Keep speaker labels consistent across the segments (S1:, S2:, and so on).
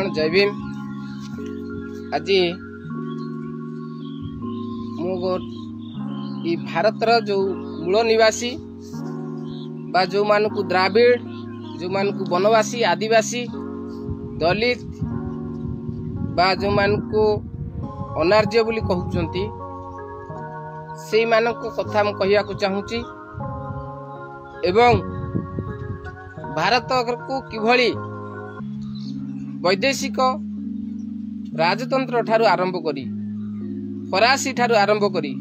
S1: जवान जय भीम। आज मु भारतर जो मूल निवासी बा जो मानकु द्राविड़ जो मानकु वनवासी आदिवासी दलित बा जो मानकु अनार्य बोली कहउचंती से मानको कथा मु कहिया को चाहूची एवं भारत को किभली वैदेशिक राजतंत्र ठारू आरंभ करी फरासी ठारू आरंभ करी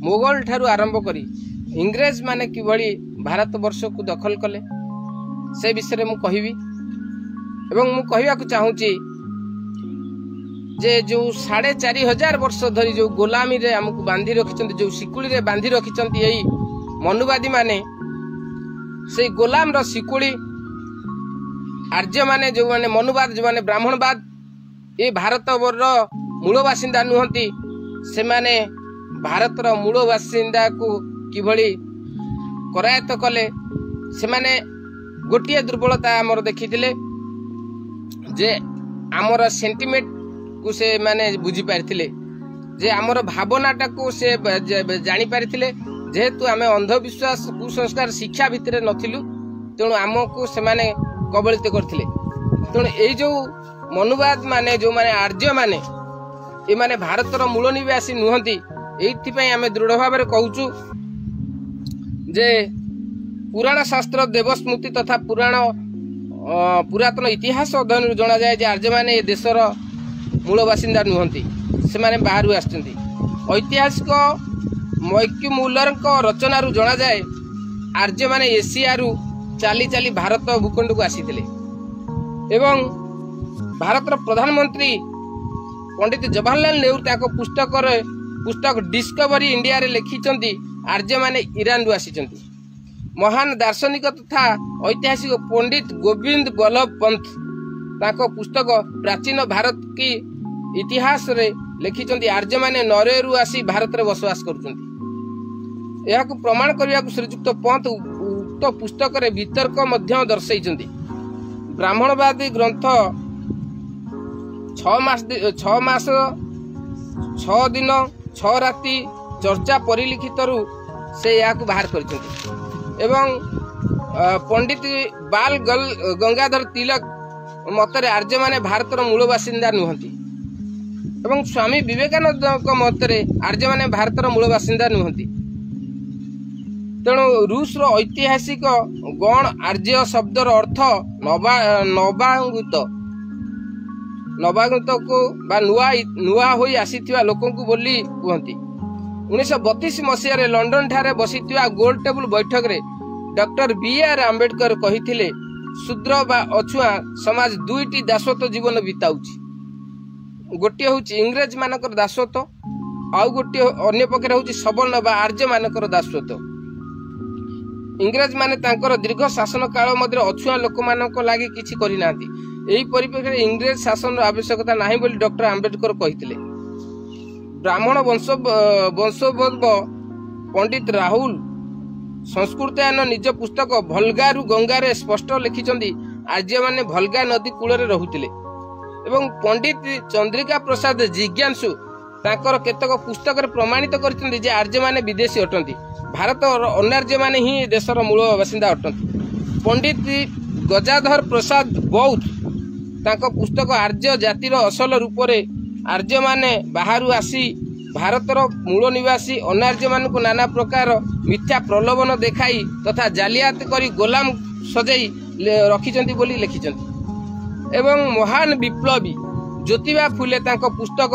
S1: मोगल ठारू आरंभ करी इंग्रेज माने किभली भारत वर्ष को दखल कले से विषय मु कहिबी एवं मु कहिया को चाहूची जे जो 4500 वर्ष धरी जो गुलामी रे हमकु बांधी रखिचंती जो सिकुली रे बांधी रखिचंती एई मनुवादी माने से गुलाम रो सिकुली आर्य माने जो माने मनुवाद जो माने ब्राह्मणवाद ये भारत वर मूल बासिंदा नुहंती से माने भारत रो मूल बासिंदा को किभली करायत कले से माने गोटिए दुर्बलता हमर देखिथिले जे हमर सेंटिमेंट को से माने बुझी पारथिले जे हमर भावनाटा को से जानी पारथिले जेहेतु आमे अंधविश्वास कुसंस्कार शिक्षा भितरे नथिलु तेणु आमको से माने कबलित करथिले तेणु एई जो मनुवाद माने जो माने आर्य माने ए माने भारतर मूल निवासी नुहंती एथि पई आमे दृढ़ भाव रे कहूचु जे पुराण शास्त्र देवस्मृति तथा पुरातन इतिहास अध्ययन जना जाए जे आर्य माने ए देशर मूल बासिंदा नुहंती से माने बाहरु आछंती ऐतिहासिक मैक्यू मुलर रचना रु जना जाए आर्य माने एशिया रु चाली चाली भारत भूखंड को आसीथिले एवं भारतर प्रधानमंत्री पंडित जवाहरलाल नेहरू ताको पुस्तक डिस्कवरी इंडिया रे लिखिचंती आर्य माने ईरान रु आसीचंती। महान दार्शनिक तथा ऐतिहासिक पंडित गोविंद बल्लभ पंत ताको पुस्तक प्राचीन भारत की इतिहास रे लिखिचंती आर्य माने नॉर्वे रु आसी भारत रे बसवास करूचंती। यह को प्रमाण करिया को श्रीयुक्त पंत उक्त पुस्तक रे वितर्क मध्य दर्शाइचंती। ब्राह्मणवादी ग्रंथ 6 मास 6 दिन 6 राति चर्चा परिलिखित रु से या को बाहर करिसंती एवं पंडित बाल गंगाधर तिलक मतरे आर्य माने भारतर मूल बासिंदा नुहंती एवं स्वामी विवेकानंद मतरे आर्य माने भारतर मूल बासिंदा नुहंती। तेणु रूस रो ऐतिहासिक गण आर्य शब्दर अर्थ नवागत को बा नुआ होई आसीथिबा लोकन को बोली कहंती। 1932 मसिया रे लंडन ठारे बसिथिबा गोल टेबल बैठक रे डॉक्टर बी.आर. आंबेडकर कहिथिले शूद्र बा अछुआ समाज दुईटी दासत्व जीवन बिताउची गोटे होची इंग्रेज मानकर दासत्व आउ गोटे अन्य पक्षरे होची सवर्ण बा आर्य मानकर दासत्व। इंग्रेज माने तांकर दीर्घ शासन काल मध्य अछुआ लोक मानक लागि किछि करि नांती एही परिप्रेक्षी इंग्रेज शासन आवश्यकता नाही बोली डॉक्टर आंबेडकर कहिथिले। ब्राह्मण वंशोद्भव पंडित राहुल संस्कृतायन निज पुस्तक भलगारु गंगारे स्पष्ट लिखिचंदी आर्य माने भलगा नदी कूଳରେ रहुतिले एवं पंडित चंद्रिका प्रसाद जिज्ञासु तांकर केतक पुस्तक रे प्रमाणित करचंदी जे आर्य माने विदेशी अटंती भारत अनार्य माने ही देशर मूल बासिंदा अटंती। पंडित गजाधर प्रसाद बौद्ध तांको पुस्तक आर्य जातिर असल रूप रे आर्य माने बाहरु आसी भारतर मूल निवासी अनार्य मान को नाना प्रकार मिथ्या प्रलोभन देखाई तथा जालियात करी गोलाम सजाई रखिचंती बोली लिखिचंती एवं महान विप्लवी ज्योतिबा फुले तांको पुस्तक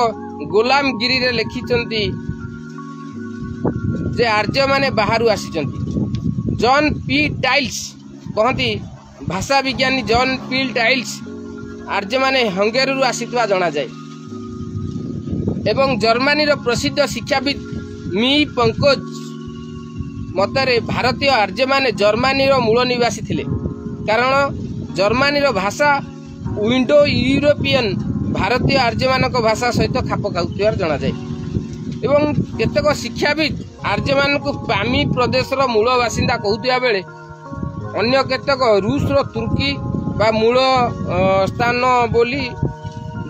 S1: गोलामगिरी रे लिखिचंती जे आर्य माने बाहरु आसीचंती। जॉन पी टाइल्स कहंती भाषा विज्ञानी जॉन पी टाइल्स आर्य माने हंगेरी रु आसीतवा जणा जाय एवं जर्मनी रो प्रसिद्ध शिक्षाविद मी पंकज मतरे भारतीय आर्य माने जर्मनी रो मूल निवासी थिले कारण जर्मनी रो भाषा विंडो यूरोपियन भारतीय आर्य मानक भाषा सहित खाप खाउथिबार जणा जाय एवं केतक शिक्षाविद आर्य मानक पामी प्रदेश रो मूल बासिंदा कहउथिबा बेले अन्य केतक रूस रो तुर्की बा मूल स्थान बोली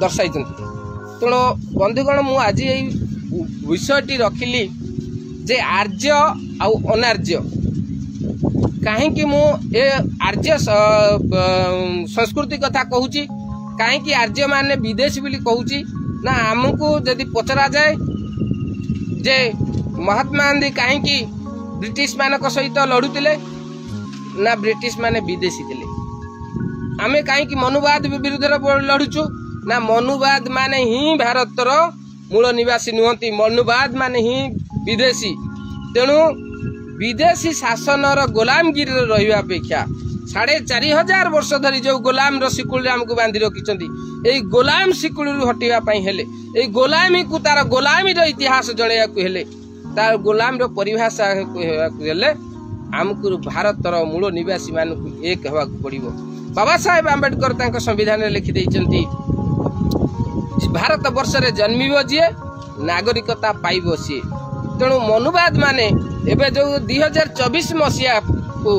S1: दर्शाई। तेणु बंधुगण मु आज यही विषयटी रखिली जे आर्य आउ अनार्य कहीं मु ए आर्य संस्कृति कथा कहूँ कहीं आर्य माने विदेशी बोली कहूँ ना आमको जदि पचरा जाए जे महात्मा गांधी कहीं ब्रिटिश मानक सहित लड़ुले ना ब्रिटिश माने विदेशी थे आमे कहीं मनुवाद विरुद्ध लड़ुचु ना मनुवाद माने ही भारतर मूल निवासी नुहति मनुवाद माने ही विदेशी। तेणु विदेशी शासन गोलामगिरी रही अपेक्षा 4500 वर्ष धरी जो गोलाम शिकुल आमको बांधि रखिंट यही गोलाम शिकुल हटाई हेले यही गोलामी को तार गोलामी इतिहास जनवाक तार गोलाम परिभाषा हेले आमको भारतर मूल निवासी मानक एक होगा पड़ो। बाबा साहेब आंबेडकर संविधान लिखि देइचंती भारत वर्ष रे जन्मिबो जी नागरिकता पाइबो सी। तेणु मनुवाद माने एबे जो 2024 मसीहा को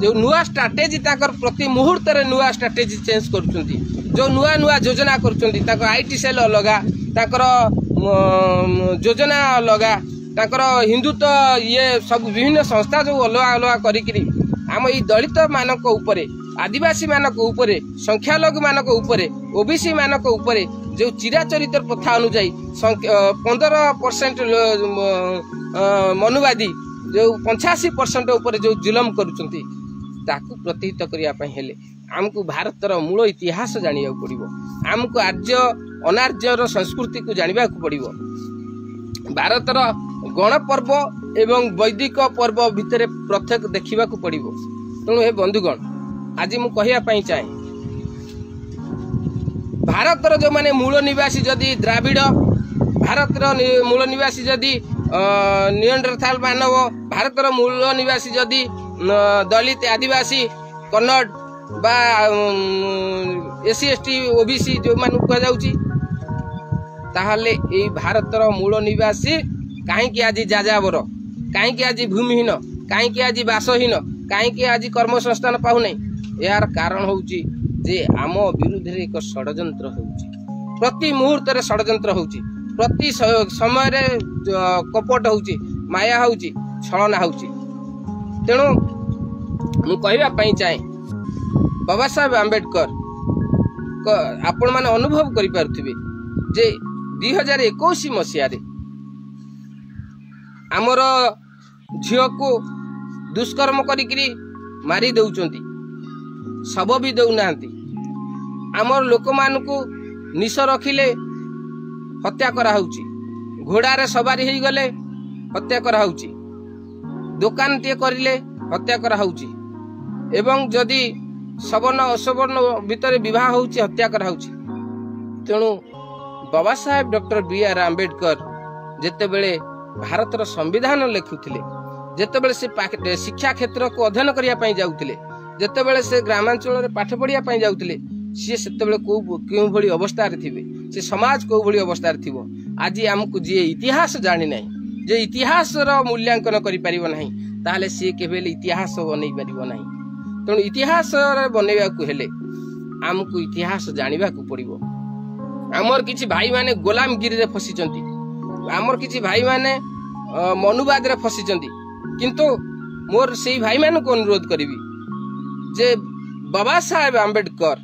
S1: जो नुआ स्ट्राटेजी ताकर प्रति मुहूर्त रे नुआ स्ट्राटेजी चेंज करूछंती जो नुआ नुआ योजना करूछंती ताकर आईटी सेल अलगा ताकर योजना अलगा ताकर हिंदुत्व ये सब विभिन्न संस्था जो अलगा अलगा करिकरी आम ई दलित मानक उपरे आदिवासी मानक उपरे संख्यालघु मानक उपरे ओबीसी मानक उपरे जो चिराचरित प्रथा अनुଯାयी 15% मनुवादी जो 85% उपरे जो जुलम करुचंती ताकू प्रतिहित करने हेले आमको भारतर मूल इतिहास जानिया पड़िबो आमको आर्य अनार्यर संस्कृति को जानिबा पड़िबो। भारतर गणपर्व एवं वैदिक पर्व भितर प्रत्येक देखा पड़िबो। तेणु हे बंधुगण आज मु कहया चाहे भारतर जो माने मूल निवासी जदि द्राविड़ भारतर मूल निवासी जदि नियंडरथाल मानव भारतर मूल निवासी जदि दलित आदिवासी कन्नड़ बा एससी एसटी ओबीसी जो मान कह जाउची ताहले ए भारतर मूल निवासी कहीं आज जाजावर कहीं आज भूमिहीन कहीं आज बासहीन कहीं आज कर्म संस्थान पाऊ नहीं यार कारण होउची जे आम विरुद्ध एक षड्यंत्र होउची प्रति मुहूर्त रे षड्यंत्र होउची प्रति समय रे कपट होउची माया होउची छलना होउची। तेणु मु कहबा पई चाहे बाबा साहेब आंबेडकर आपण माने अनुभव करि पारुथिबे जे 2021 मसिया रे आमर झियो को दुष्कर्म करिकरी मारी दउचंती सब भी दउनांती आमर लोक मान को निश रखिले हत्या करा होउची घोड़ा रे सवारी हो गले हत्या करा होउची दुकान टे करिले हत्या करा होउची एवं जदि सवर्ण असवर्ण भितर विवाह होउची हत्या करा होउची। तेणु बाबा साहेब डॉक्टर बी.आर. आंबेडकर जेते बेले भारतर संविधान लिखुथिले जेते बेले से शिक्षा क्षेत्र को अध्ययन करिया पई जाउथिले जेते बेले से ग्रामांचल रे पाठ पढ़िया पई जाउथिले सी सेते बेले केउ भली अवस्था रे थिबे से समाज को भली अवस्था रे थिबो। आज हमकु जे इतिहास जानि नै जे इतिहास रो मूल्यांकन करि परिबो नाही ताले से केबेले इतिहास बनै परिबो नाही। तेणु इतिहास रे बनेबा को हेले हमकु इतिहास जानिबा को पड़िबो। आमर किछि भाई माने गोलामगिरी रे फसिचंती आमर किछि भाई माने मनुवाद रे फसिचंती किंतु मोर सेही भाई मान को अनुरोध करिवि जे बाबा साहेब आंबेडकर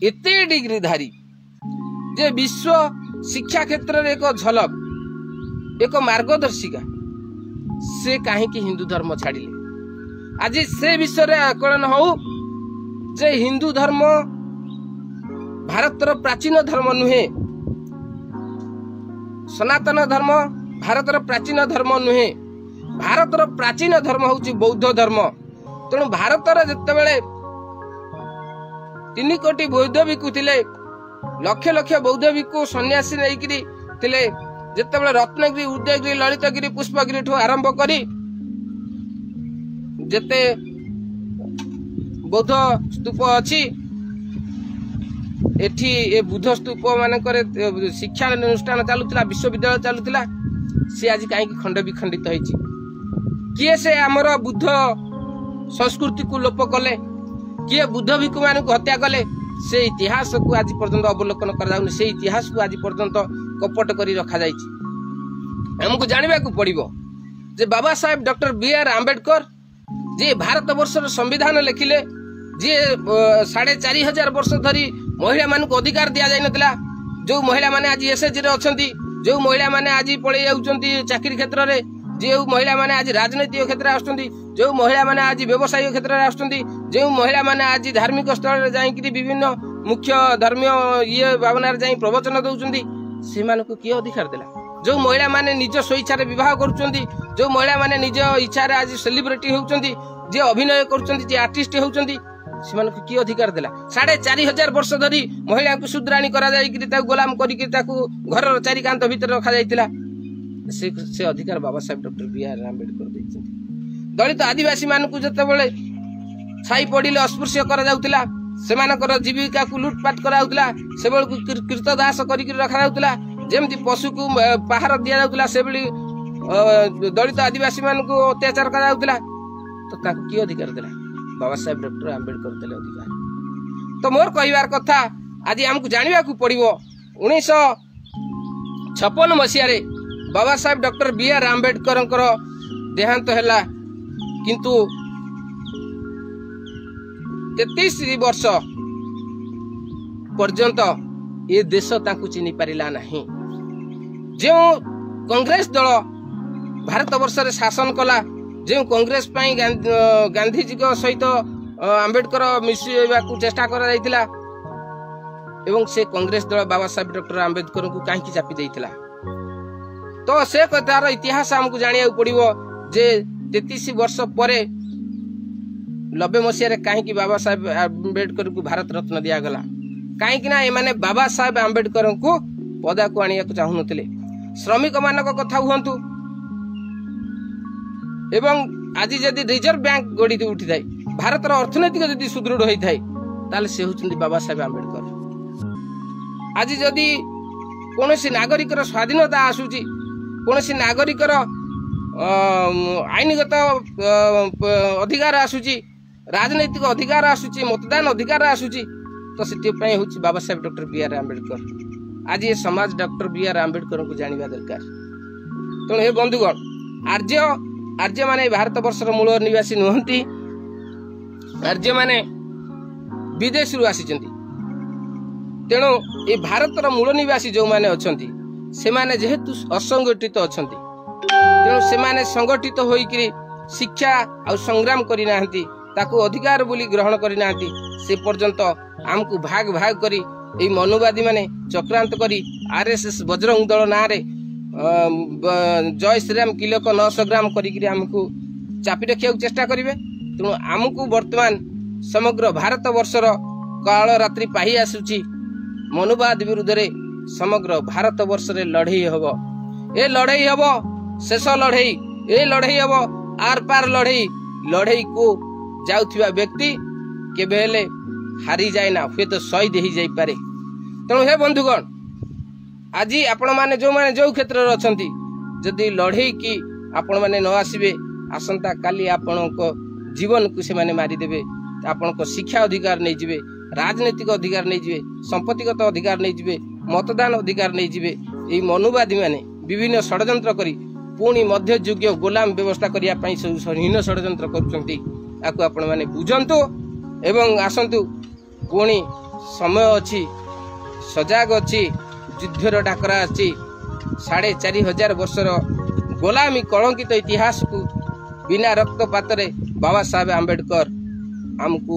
S1: एते डिग्री धारी जे विश्व शिक्षा क्षेत्र रे एक झलक एक मार्गदर्शिका से कहीं हिंदू धर्म छाड़िले आज से विषय रे आकलन हो जे हिंदू धर्म भारतर प्राचीन धर्म नुहे सनातन धर्म भारतर प्राचीन धर्म नुहे भारतर प्राचीन धर्म होउची बौद्ध धर्म। तेणु भारतर जते बेले 3 कोटी बौद्ध भिक्षु थिले लक्ष लक्ष बौद्ध भिक्षु सन्यासी नैकरी थिले जते बेले रत्नगिरी उदयगिरी ललितगिरी पुष्पगिरी ठो आरंभ करी जते बौद्ध स्तूप अछि एठी ए बुद्ध स्तूप मानकर शिक्षा अनुष्ठान चालुथिला विश्वविद्यालय चालुथिला से आज कहीं खंड विखंडित होइछि किए से आमर बुद्ध संस्कृति को लोप कले किए बुद्ध भिक्षु मान हत्या कले से इतिहास को आज पर्यंत अवलोकन कर से इतिहास को आज पर्यंत कपट कर रखा आमको जानवा पड़ो जे बाबा साहेब डॉक्टर बी.आर. आंबेडकर जी भारत वर्षर संविधान लिखिले जी 4,500 वर्ष धरी महिला मान अधिकार दि जाता जो महिला माने आज एसएचजी रे अछंती जो महिला माने आज पळै जाउछंती चाकरी क्षेत्र रे जो महिला माने आज राजनीतिक क्षेत्र आछंती जो महिला माने आज व्यवसायिक क्षेत्र रे आछंती जो महिला माने आज धार्मिक स्थल रे जाई कि विभिन्न मुख्य धर्मीय ये भावना रे जाई प्रवचन दउछंती से मानको की अधिकार देला जो महिला माने निज स्वेच्छा रे विवाह करूछंती जो महिला माने निज इच्छा रे आज सेलिब्रिटी होउछंती जे अभिनय करूछंती जे आर्टिस्ट होउछंती से की अधिकार देला 4,500 वर्ष धरी महिला को शुद्राणी करा जाई गोलाम करिक घर चारिकांत भीतर रखा जाइतिला से अधिकार बाबा साहेब डॉक्टर बी.आर. आंबेडकर दैछंती दलित आदिवासी मान को जते बेले छाई पड़िले अस्पृश्य करा जाउतिला सेमानकर जीविका को लूटपाट करा जाउतिला से बेल को कृतदास करिक रखा जाउतिला जेमति पशु को पहाड़ दिया जाउतिला से बेली दलित आदिवासी मान को अत्याचार करा जाउतिला तो ताको की अधिकार देला बाबा साहेब डॉक्टर आंबेडकर देले अधिकार तो मोर कहबार कथा आज हमको जानवा पड़ो 1956 मसीह बाबा साहेब डॉक्टर बी.आर. आंबेडकर देहांत है किंतु 33 वर्ष पर्यंत ये देश ताकू चिन्ह पारिला नहीं जो कांग्रेस दल भारत वर्ष रे शासन कला जो कांग्रेस गांधीजी सहित आंबेडकर मिसवा को चेष्टा करा जाइतिला एवं से कांग्रेस दल बाबा साहेब डॉक्टर आंबेडकर को कहीं चापी देइतिला तो से कथार इतिहास हमको जानिया पड़ो जे 33 वर्ष पर 90 मसीह कहीं बाबा साहेब आंबेडकर को भारत रत्न दिया गला कहीं ना एमाने बाबा साहेब आंबेडकर को पदा को आनिया चाहू नथिले श्रमिक मानक कथा हुंतु एवं आज जदि रिजर्व बैंक गढ़ी उठी थाए भारत अर्थनैतिक जदि सुदृढ़ होता है ताले से होचंदी बाबा साहेब आंबेडकर आज जदि कौन नागरिक स्वाधीनता आसूची कौन नागरिक आईनगत अधिकार आसूची राजनैतिक अधिकार आसूची मतदान अधिकार आसूची तो से बाबा साहेब डॉक्टर बी.आर. आंबेडकर आज ये समाज डॉक्टर बी.आर. आंबेडकर को जानवा दरकार तेणु हे बंधुगण आर्य माने भारत वर्षर मूल निवासी नुहंती आर्य माने विदेश रु आसीचंती तेणु ए भारतर मूल निवासी जो माने अछंती से माने जेहेतु असंगठित अछंती तेणु से माने संगठित होइकरी शिक्षा आ संग्राम करि नाहंती ताकू अधिकार बोली ग्रहण करि नाहंती से पर्यंत हमकु भाग भाग करी ए मनुवादी माने चक्रांत करी आरएसएस बजरंग दल ना रे जय श्रीराम किलक 900 ग्राम करमको चापी रखा चेष्टा करेंगे तेणु आमको वर्तमान समग्र भारत वर्षर काल रात्रि पाही आसूची मनुवाद विरुद्ध रे समग्र भारत वर्ष रे लड़ई हब ए लड़ई हब शेष लड़ई ए लड़ई हब आर पार लड़ई लड़ई को जाउथिबा व्यक्ति केबे हेले हारी जाए ना हुए तो शहीद हो जाई पारे तेणु हे बंधुगण आज आपण माने जो क्षेत्र अच्छा जदि लड़ई की आपण माने न आसबे आसंता काली आपण जीवन को से माने मारिदेवे आपण शिक्षा अधिकार नहीं जिवे राजनीतिक अधिकार नहीं जिवे संपत्तिगत अधिकार नहीं जिवे मतदान अधिकार नहीं जिवे ये मनुवादी माने विभिन्न षड्यंत्र करी पुणी मध्य युग गोलाम व्यवस्था करिया पई हीन षड्यंत्र करूछंती आकु आपण माने बुझंतु एवं आसंतु पुणी समय अछि सजाग अछि युद्धर डाकरा अछि 4,500 वर्षर गोलामी कलंकित इतिहास को बिना रक्तपात रे बाबा साहेब आंबेडकर आमको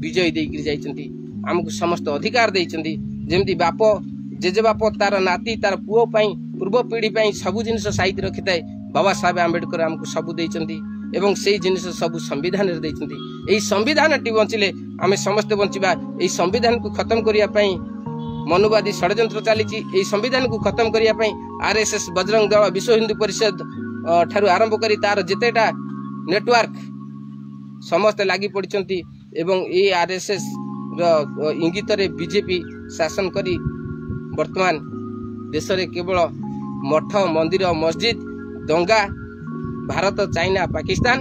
S1: विजय देकर जाइछंती आमको समस्त अधिकार देइछंती जेमती बाप जेजे बाप तार नाती तार पुओ पई पूर्व पीढ़ी पई सब जिनिस साहित्य रखिताए बाबा साहेब आंबेडकर आमको सब देइछंती एवं से जिनिस सब संविधान रे देइछंती एई संविधान टी बंचिले आमे समस्त बंचिबा एई संविधान को खत्म करिया पई मनुवादी षड्यंत्र चली संविधान को खत्म करने आरएसएस बजरंग दल विश्व हिंदू परिषद ठारू आरंभ करी तार जेतेटा नेटवर्क समस्त लगी पड़ती एवं ये आरएसएस इंगित रे बीजेपी शासन करी वर्तमान देश रे केवल मठ मंदिर मस्जिद दंगा भारत चाइना पाकिस्तान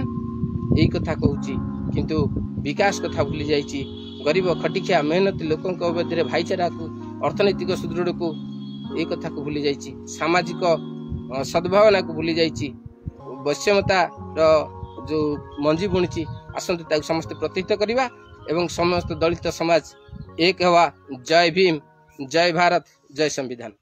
S1: यही कथा कहूँ किंतु विकास कथा भूली जाइए गरीब खटिखिया मेहनती लोकों मध्य भाईचारा को अर्थनैतिक सुदृढ़ को ये कथा को भूली जाइए, सामाजिक सद्भावना को भूली जाइए, वैषम्यता जो मंजी बुणी आसतु समस्त प्रतिष्ठित करवा एवं समस्त दलित समाज एक हवा। जय भीम, जय भारत, जय संविधान।